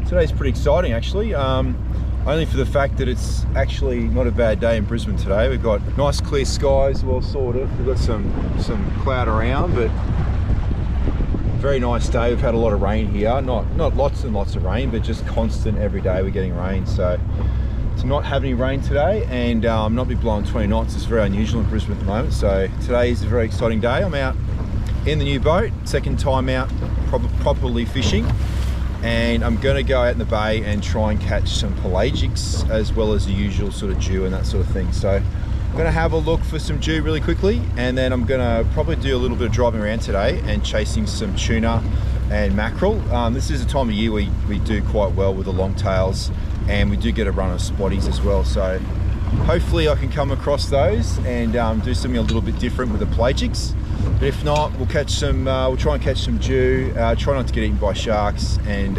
Today's pretty exciting actually, only for the fact that it's actually not a bad day in Brisbane today. We've got nice clear skies, well sort of. We've got some cloud around, but very nice day. We've had a lot of rain here, not lots and lots of rain, but just constant every day we're getting rain. So to not have any rain today and not be blowing 20 knots is very unusual in Brisbane at the moment. So today is a very exciting day. I'm out in the new boat, second time out properly fishing. And I'm going to go out in the bay and try and catch some pelagics as well as the usual sort of Jew and that sort of thing. So I'm going to have a look for some Jew really quickly, and then I'm going to probably do a little bit of driving around today and chasing some tuna and mackerel. This is a time of year we do quite well with the longtails, and we do get a run of spotties as well. So hopefully I can come across those and do something a little bit different with the pelagics. But if not, we'll catch some. We'll try and catch some Jew. Try not to get eaten by sharks, and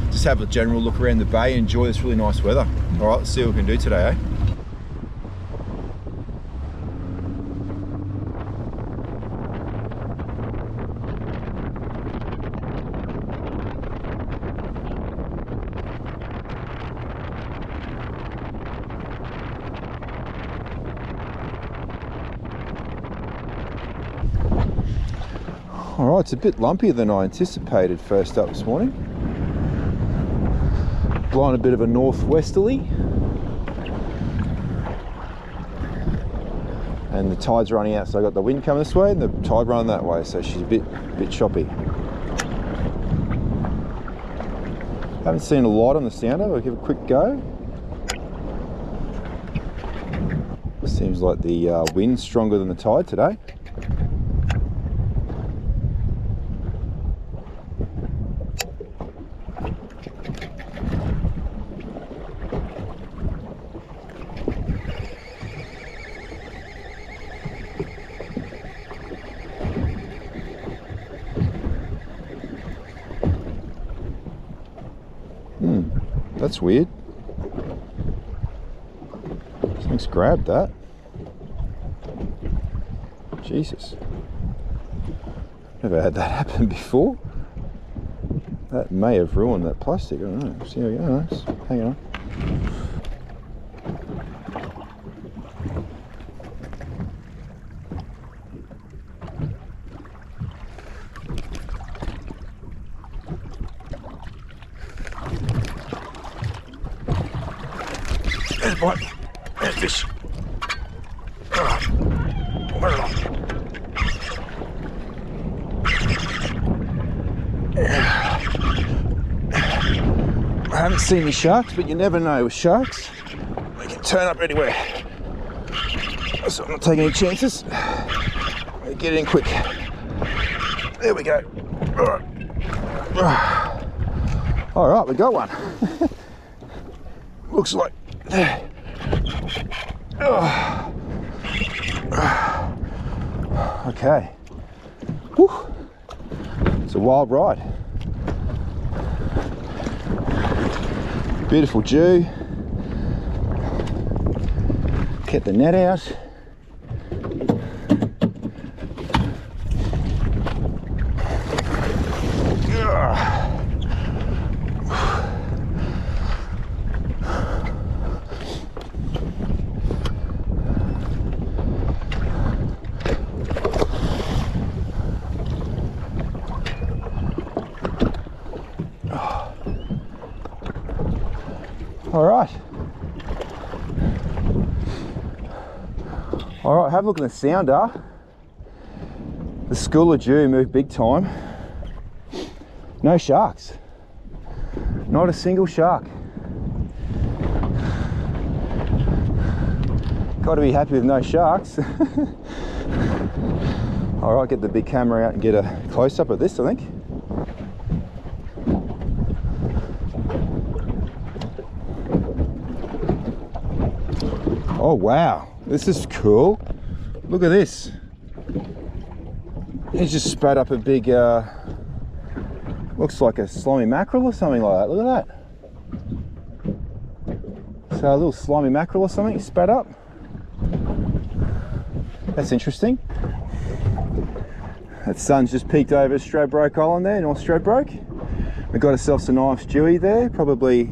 just have a general look around the bay and enjoy this really nice weather. All right, let's see what we can do today, eh? All right, it's a bit lumpier than I anticipated first up this morning. Blowing a bit of a northwesterly. And the tide's running out, so I got the wind coming this way and the tide running that way, so she's a bit choppy. Haven't seen a lot on the sounder. I'll give it a quick go. Seems like the wind's stronger than the tide today. That's weird. Something's grabbed that. Jesus. Never had that happen before. That may have ruined that plastic. I don't know. See how it goes. Hang on. There's a bite. There's fish. Alright. Where are I haven't seen any sharks, but you never know with sharks. They can turn up anywhere. So I'm not taking any chances. Get in quick. There we go. Alright, we got one. Looks like. Okay. Whew. It's a wild ride. Beautiful Jew. Get the net out. All right. All right, have a look at the sounder. The school of Jew moved big time. No sharks. Not a single shark. Got to be happy with no sharks. All right, get the big camera out and get a close-up of this, I think. Oh wow, this is cool. Look at this. He's just spat up a big, looks like a slimy mackerel or something like that. Look at that. So a little slimy mackerel or something spat up. That's interesting. That sun's just peeked over Stradbroke Island there, North Stradbroke. We got ourselves a nice Jewie there, probably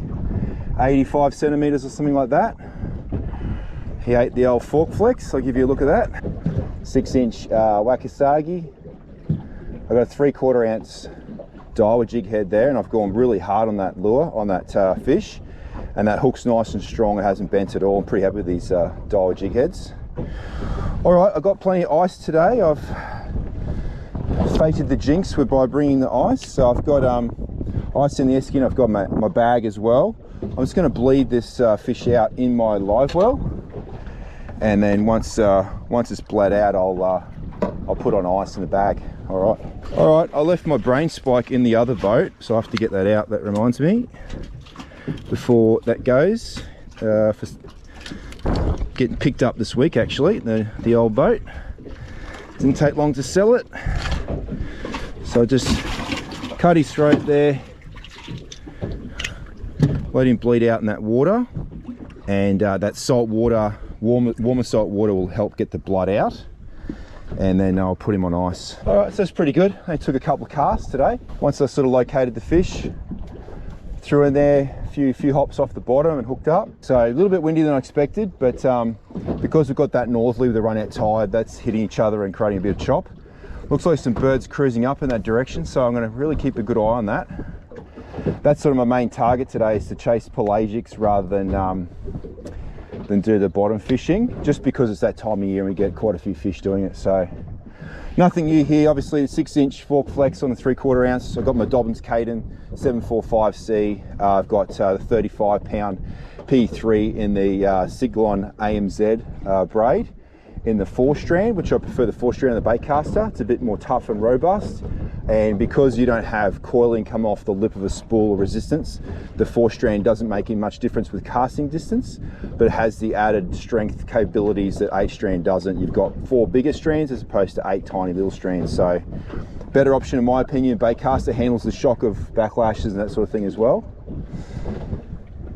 85 centimetres or something like that. He ate the old fork flex. I'll give you a look at that. 6-inch Wakasagi. I've got a 3/4 ounce Daiwa jig head there, and I've gone really hard on that lure, on that fish, and that hook's nice and strong. It hasn't bent at all. I'm pretty happy with these Daiwa jig heads. All right, I've got plenty of ice today. I've fated the jinx by bringing the ice. So I've got ice in the esky, and I've got my bag as well. I'm just going to bleed this fish out in my live well, and then once it's bled out, I'll put on ice in the bag. All right. I left my brain spike in the other boat, so I have to get that out. That reminds me before that goes. For getting picked up this week, actually, the old boat. Didn't take long to sell it, so I just cut his throat there, let him bleed out in that water, and that salt water, warmer salt water, will help get the blood out, and then I'll put him on ice. All right, so it's pretty good. I took a couple of casts today. Once I sort of located the fish, threw in there a few hops off the bottom and hooked up. So a little bit windy than I expected, but because we've got that northerly with the run out tide, that's hitting each other and creating a bit of chop. Looks like some birds cruising up in that direction, so I'm going to really keep a good eye on that. That's sort of my main target today, is to chase pelagics rather than do the bottom fishing, just because it's that time of year and we get quite a few fish doing it. So nothing new here. Obviously the 6-inch fork flex on the 3/4 ounce. I've got my Dobbins Caden 745C. I've got the 35-pound P3 in the Siglon AMZ braid in the 4-strand, which I prefer the 4-strand of the baitcaster. It's a bit more tough and robust, and because you don't have coiling come off the lip of a spool or resistance, the 4-strand doesn't make any much difference with casting distance, but it has the added strength capabilities that 8-strand doesn't. You've got 4 bigger strands as opposed to 8 tiny little strands, so better option in my opinion. Baitcaster handles the shock of backlashes and that sort of thing as well.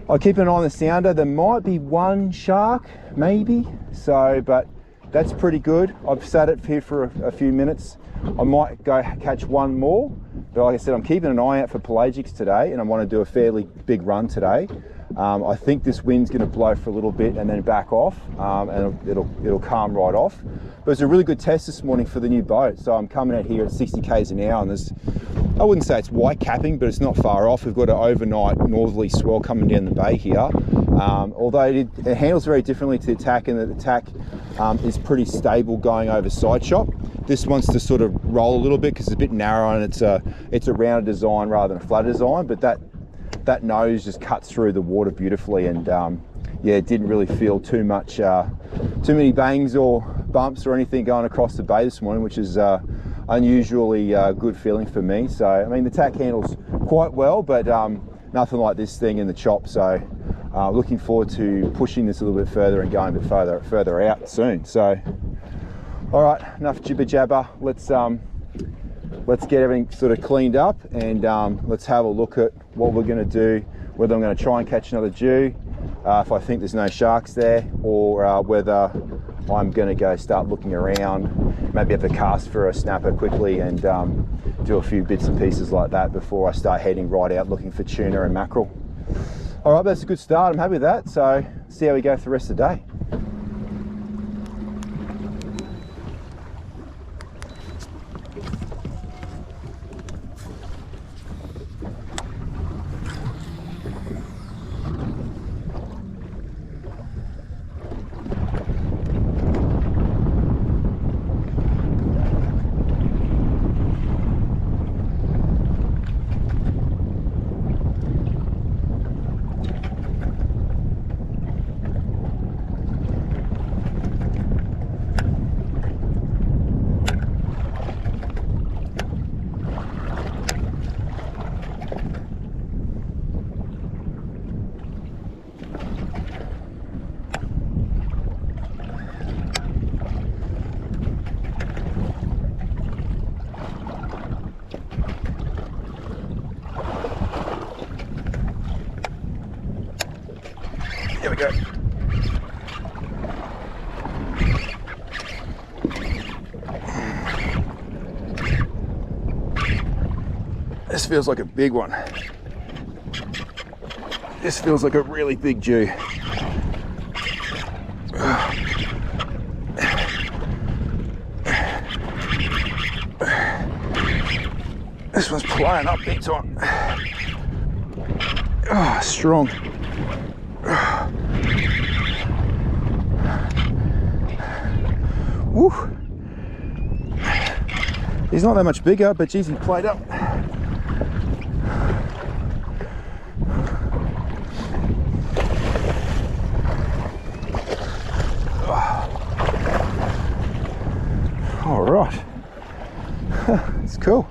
I'll keep an eye on the sounder. There might be one shark, maybe, but that's pretty good. I've sat it here for a few minutes. I might go catch one more, but like I said, I'm keeping an eye out for pelagics today, and I want to do a fairly big run today. I think this wind's going to blow for a little bit and then back off, and it'll calm right off. But it's a really good test this morning for the new boat. So I'm coming out here at 60 k's an hour, and I wouldn't say it's white capping, but it's not far off. We've got an overnight northerly swell coming down the bay here. Although it handles very differently to the tack, and the tack is pretty stable going over side chop. This wants to sort of roll a little bit because it's a bit narrow, and it's a rounded design rather than a flat design, but that nose just cuts through the water beautifully, and yeah, it didn't really feel too many bangs or bumps or anything going across the bay this morning, which is unusually good feeling for me. So I mean, the tack handles quite well, but nothing like this thing in the chop. So looking forward to pushing this a little bit further and going a bit further out soon. So all right, enough jibber jabber. Let's get everything sort of cleaned up, and let's have a look at what we're going to do, whether I'm going to try and catch another Jew, if I think there's no sharks there, or whether I'm going to go start looking around, maybe have a cast for a snapper quickly, and do a few bits and pieces like that before I start heading right out looking for tuna and mackerel. All right, that's a good start. I'm happy with that. So see how we go for the rest of the day. Here we go. This feels like a big one. This feels like a really big Jew. This one's playing up big time. Oh, strong. Woo. He's not that much bigger, but geez, he played up. All right, it's cool.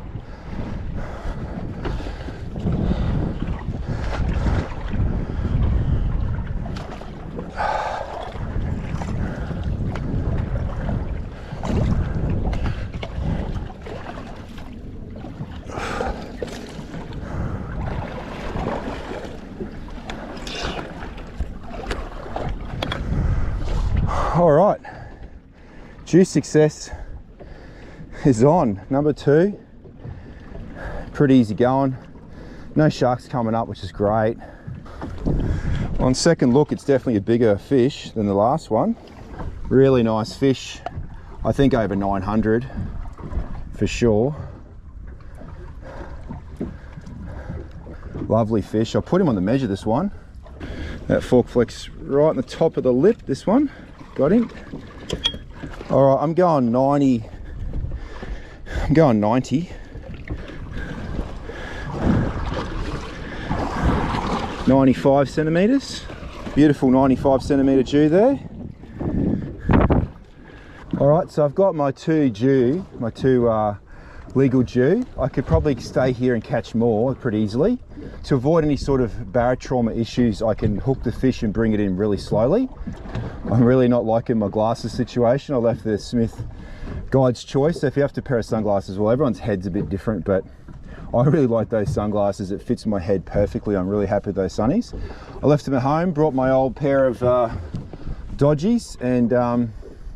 All right, Jew success is on. Number 2, pretty easy going. No sharks coming up, which is great. On second look, it's definitely a bigger fish than the last one. Really nice fish. I think over 900 for sure. Lovely fish. I'll put him on the measure, this one. That fork flex right on the top of the lip, this one. Got him. All right, I'm going 90. I'm going 90. 95 centimeters. Beautiful 95 centimeter Jew there. All right, so I've got my two legal Jew. I could probably stay here and catch more pretty easily. To avoid any sort of barotrauma issues, I can hook the fish and bring it in really slowly. I'm really not liking my glasses situation. I left the Smith guide's choice. So if you have to pair of sunglasses, well, everyone's head's a bit different, but I really like those sunglasses. It fits my head perfectly. I'm really happy with those sunnies. I left them at home, brought my old pair of dodgies, and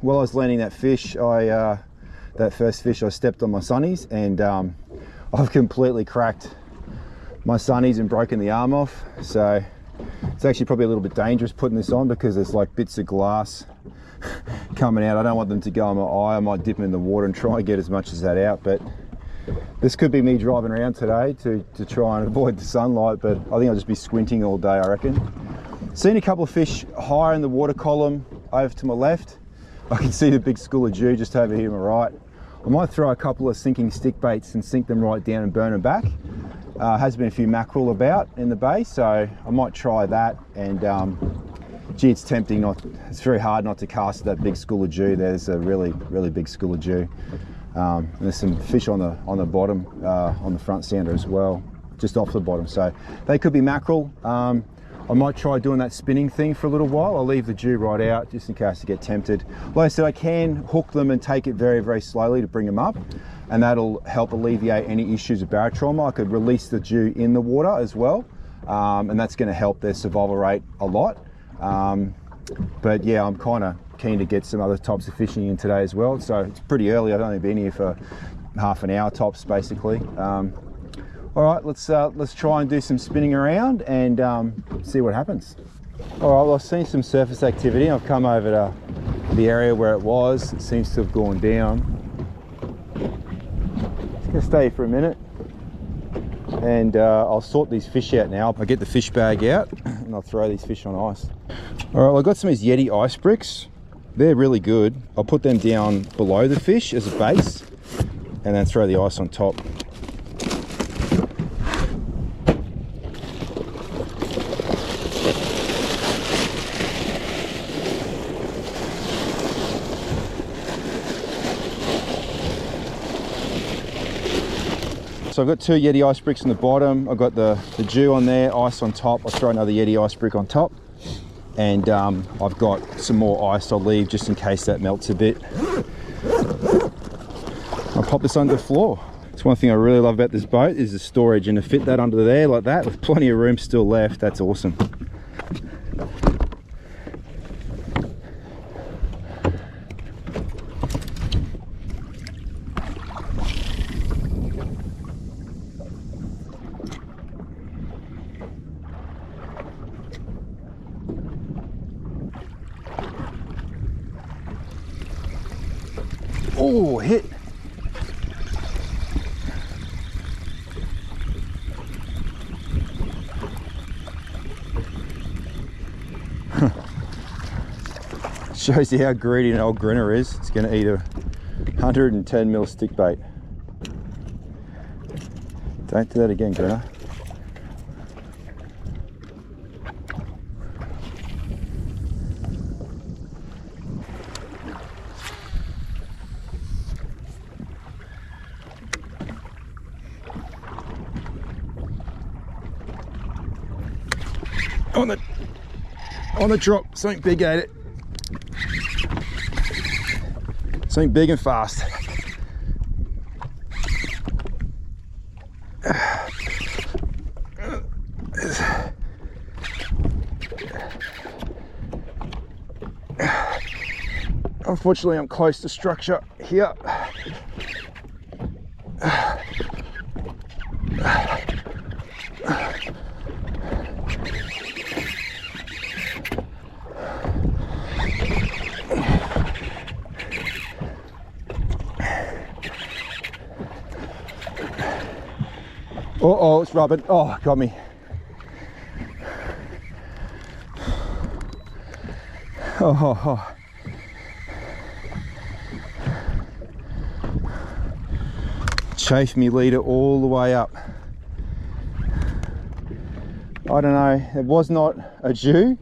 while I was landing that fish, that first fish, I stepped on my sunnies, and I've completely cracked my sunnies and broken the arm off. So it's actually probably a little bit dangerous putting this on because there's like bits of glass coming out. I don't want them to go on my eye. I might dip them in the water and try and get as much as that out, but this could be me driving around today to try and avoid the sunlight, but I think I'll just be squinting all day, I reckon. Seen a couple of fish higher in the water column over to my left. I can see the big school of Jew just over here on my right. I might throw a couple of sinking stick baits and sink them right down and burn them back. Has been a few mackerel about in the bay, so I might try that. And gee, it's tempting it's very hard not to cast that big school of Jew. There's a really big school of Jew. And there's some fish on the bottom, on the front sander as well, just off the bottom. So they could be mackerel. I might try doing that spinning thing for a little while. I'll leave the Jew right out just in case I get tempted. Like I said, I can hook them and take it very slowly to bring them up, and that'll help alleviate any issues of barotrauma. I could release the Jew in the water as well, and that's going to help their survival rate a lot. But yeah, I'm kind of keen to get some other types of fishing in today as well. So it's pretty early. I've only been here for half an hour tops, basically. All right, let's try and do some spinning around and see what happens. All right, well, I've seen some surface activity. I've come over to the area where it was. It seems to have gone down. Just gonna stay for a minute, and I'll sort these fish out now. I'll get the fish bag out and I'll throw these fish on ice. All right, well, I've got some of these Yeti ice bricks. They're really good. I'll put them down below the fish as a base and then throw the ice on top. So I've got two Yeti ice bricks on the bottom. I've got the Jew on there, ice on top. I'll throw another Yeti ice brick on top. And I've got some more ice I'll leave just in case that melts a bit. I'll pop this under the floor. It's one thing I really love about this boat is the storage, and to fit that under there like that with plenty of room still left, that's awesome. Oh, hit. Shows you how greedy an old grinner is. It's going to eat a 110mm stick bait. Don't do that again, grinner. On the drop, something big ate it. Something big and fast. Unfortunately, I'm close to structure here. Oh, it's rubbing. Oh, got me. Oh. Chafed me leader all the way up. I don't know, it was not a Jew.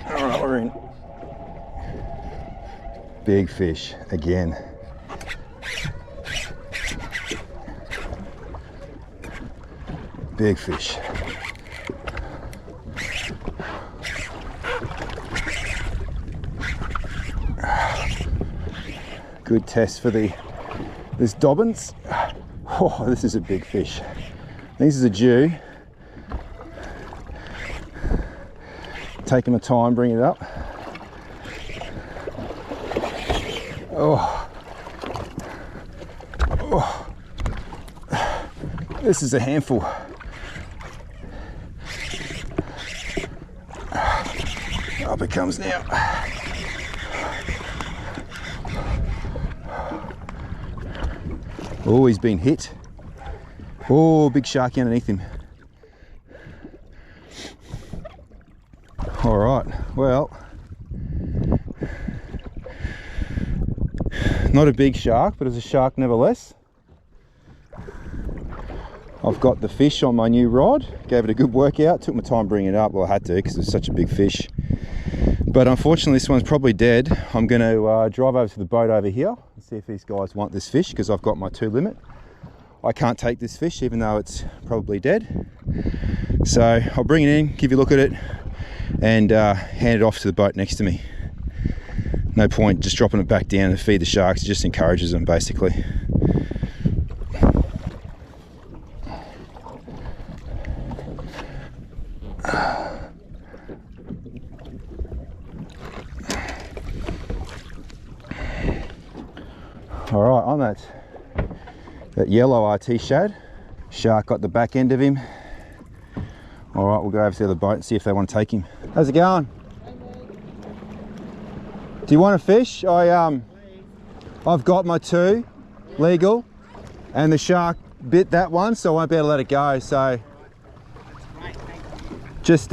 Alright, we're in. Big fish again. Big fish. Good test for this Dobbins. Oh, this is a big fish. This is a Jew. Taking my time, bring it up. Oh. This is a handful. Up it comes now. Oh, he's been hit. Oh, big sharky underneath him. All right, well, not a big shark, but it's a shark nevertheless. I've got the fish on my new rod, gave it a good workout, took my time bringing it up. Well, I had to because it's such a big fish. But unfortunately, this one's probably dead. I'm going to drive over to the boat over here and see if these guys want this fish, because I've got my 2 limit. I can't take this fish even though it's probably dead. So I'll bring it in, give you a look at it, and hand it off to the boat next to me. No point just dropping it back down to feed the sharks, it just encourages them basically. All right, on that yellow RT shad, shark got the back end of him. All right, we'll go over to the other boat and see if they want to take him. How's it going? Do you want a fish? I've got my 2. legal, and the shark bit that one, so I won't be able to let it go. So just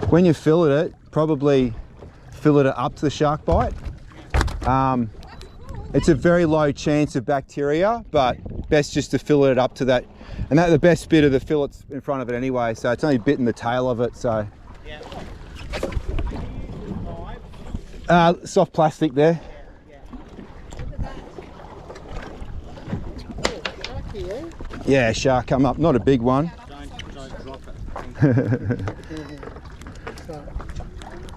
when you fillet it, probably fillet it up to the shark bite. It's a very low chance of bacteria, but best just to fillet it up to that. And that's the best bit of the fillet's in front of it anyway, so it's only bitten the tail of it. So soft plastic there. Yeah, shark come up, not a big one. Don't drop it.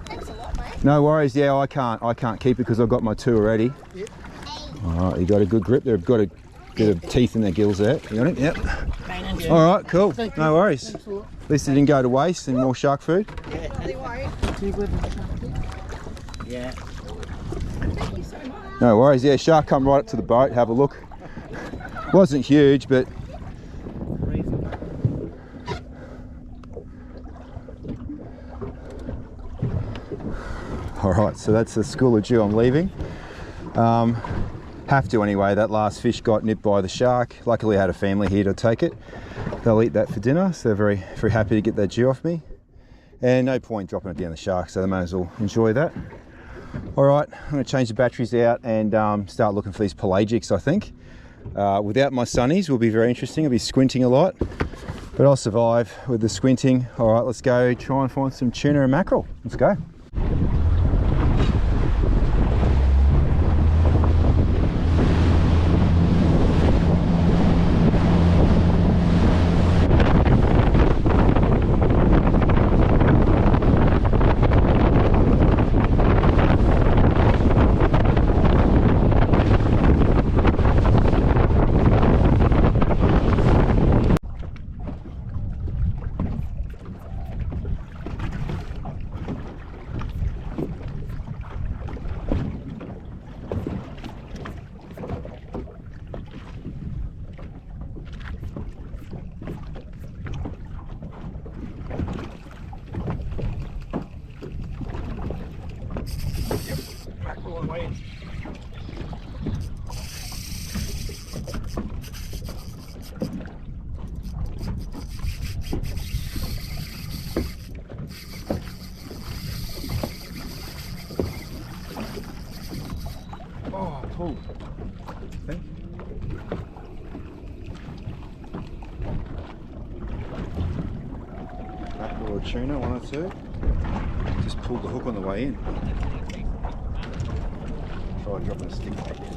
Thanks a lot, mate. No worries. Yeah, I can't keep it because I've got my two already. Yep. All right, you got a good grip. They've got a bit of teeth in their gills there. You got it? Yep. All right, cool. No worries. At least it didn't go to waste and more shark food. Yeah. Thank you so much. No worries. Yeah, shark come right up to the boat. Have a look. Wasn't huge, but all right. So that's the school of Jew I'm leaving. Have to anyway. That last fish got nipped by the shark. Luckily, I had a family here to take it. They'll eat that for dinner, so they're very, very happy to get that Jew off me. And no point dropping it down the shark, so they may as well enjoy that. All right, I'm going to change the batteries out and start looking for these pelagics, I think. Without my sunnies will be very interesting. I'll be squinting a lot, but I'll survive with the squinting. All right, let's go try and find some tuna and mackerel. Let's go. Oh, pulled. I think. Mackerel or tuna, one or two. Just pulled the hook on the way in. Try dropping a stick bait there.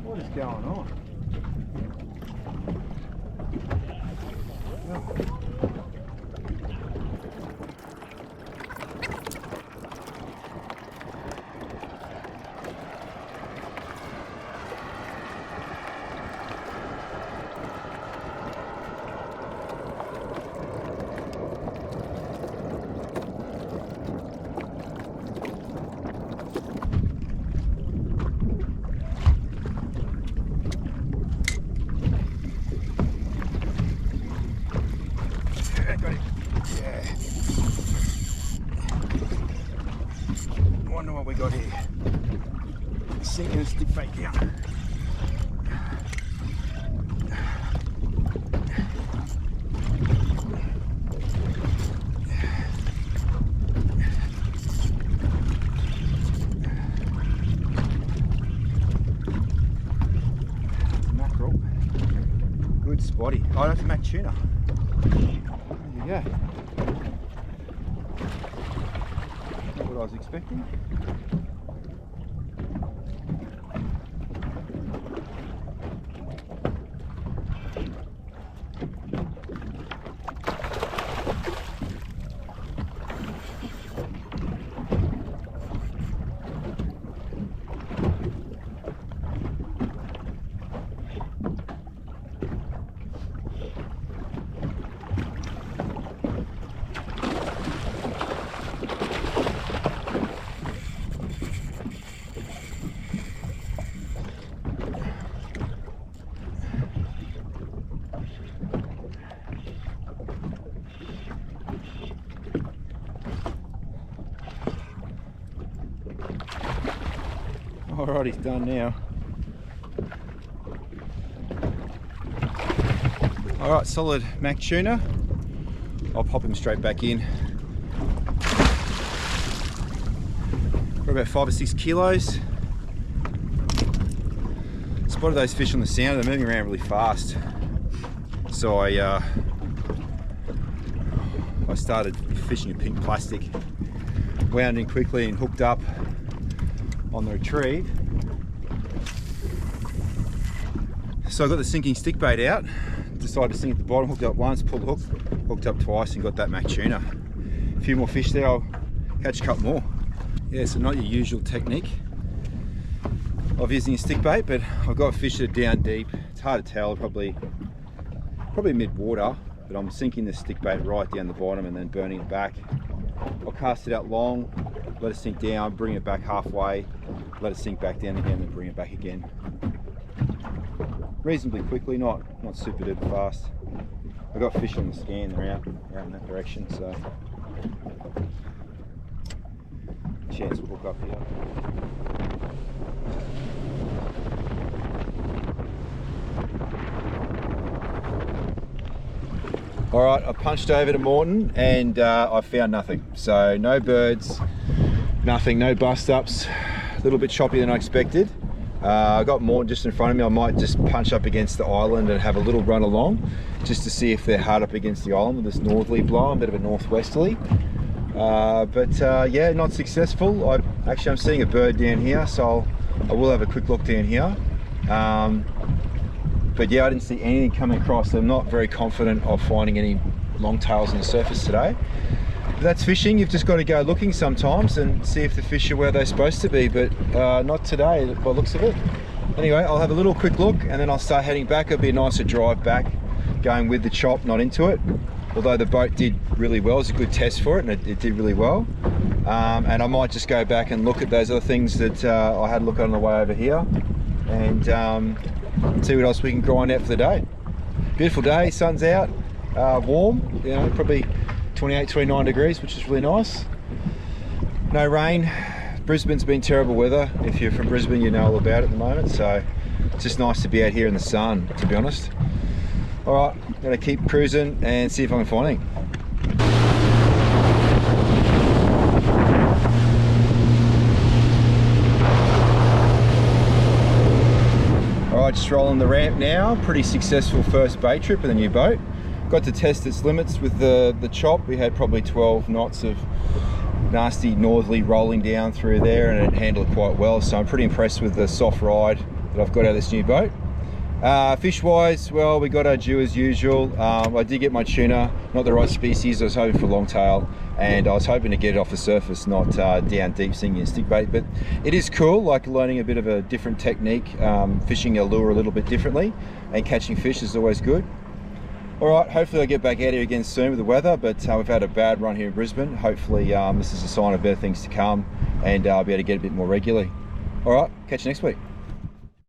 What is going on? Got it. Yeah. Wonder what we got here. Sinking a stick bait down. Mackerel. Good spotty. Oh, that's Mac tuna. Yeah. Not what I was expecting. Alright, he's done now. Alright, solid mac tuna. I'll pop him straight back in. We're about 5 or 6 kilos. Spotted those fish on the sound, they're moving around really fast. So I started fishing a pink plastic, wound in quickly and hooked up on the retrieve. So I got the sinking stick bait out, decided to sink at the bottom, hooked up once, pulled the hook, hooked up twice and got that mac tuna. A few more fish there, I'll catch a couple more. Yeah, so not your usual technique of using a stick bait, but I've got fish that are down deep. It's hard to tell, probably mid-water, but I'm sinking the stick bait right down the bottom and then burning it back. I'll cast it out long, let it sink down, bring it back halfway, let it sink back down again and bring it back again. Reasonably quickly, not super duper fast. I've got fish on the scan, they're out in that direction, so chance we'll hook up here. Alright, I punched over to Morton and I found nothing. So no birds, nothing, no bust ups. A little bit choppier than I expected. I got Morton just in front of me. I might just punch up against the island and have a little run along just to see if they're hard up against the island with this northerly blow, a bit of a northwesterly. Yeah, not successful. I'm seeing a bird down here, so I will have a quick look down here. But yeah, I didn't see anything coming across. I'm not very confident of finding any longtails on the surface today. But that's fishing. You've just got to go looking sometimes and see if the fish are where they're supposed to be, but not today by the looks of it. Anyway, I'll have a little quick look and then I'll start heading back. It'll be a nicer drive back, going with the chop, not into it. Although the boat did really well, it was a good test for it and it did really well. And I might just go back and look at those other things that I had a look at on the way over here and see what else we can grind out for the day. Beautiful day, sun's out, warm, you know, probably 28, 29 degrees, which is really nice. No rain. Brisbane's been terrible weather. If you're from Brisbane, you know all about it at the moment, so it's just nice to be out here in the sun, to be honest. Alright, I'm gonna keep cruising and see if I can find anything. Alright, just rolling the ramp now. Pretty successful first bait trip with a new boat. Got to test its limits with the chop. We had probably 12 knots of nasty northerly rolling down through there and it handled quite well, so I'm pretty impressed with the soft ride that I've got out of this new boat. Fish wise, well, we got our Jew as usual. I did get my tuna, not the right species. I was hoping for longtail and I was hoping to get it off the surface, not down deep sinking a stick bait, but it is cool, like learning a bit of a different technique, fishing a lure a little bit differently and catching fish is always good. Alright, hopefully I'll get back out here again soon with the weather, but we've had a bad run here in Brisbane. Hopefully this is a sign of better things to come and I'll be able to get a bit more regularly. Alright, catch you next week.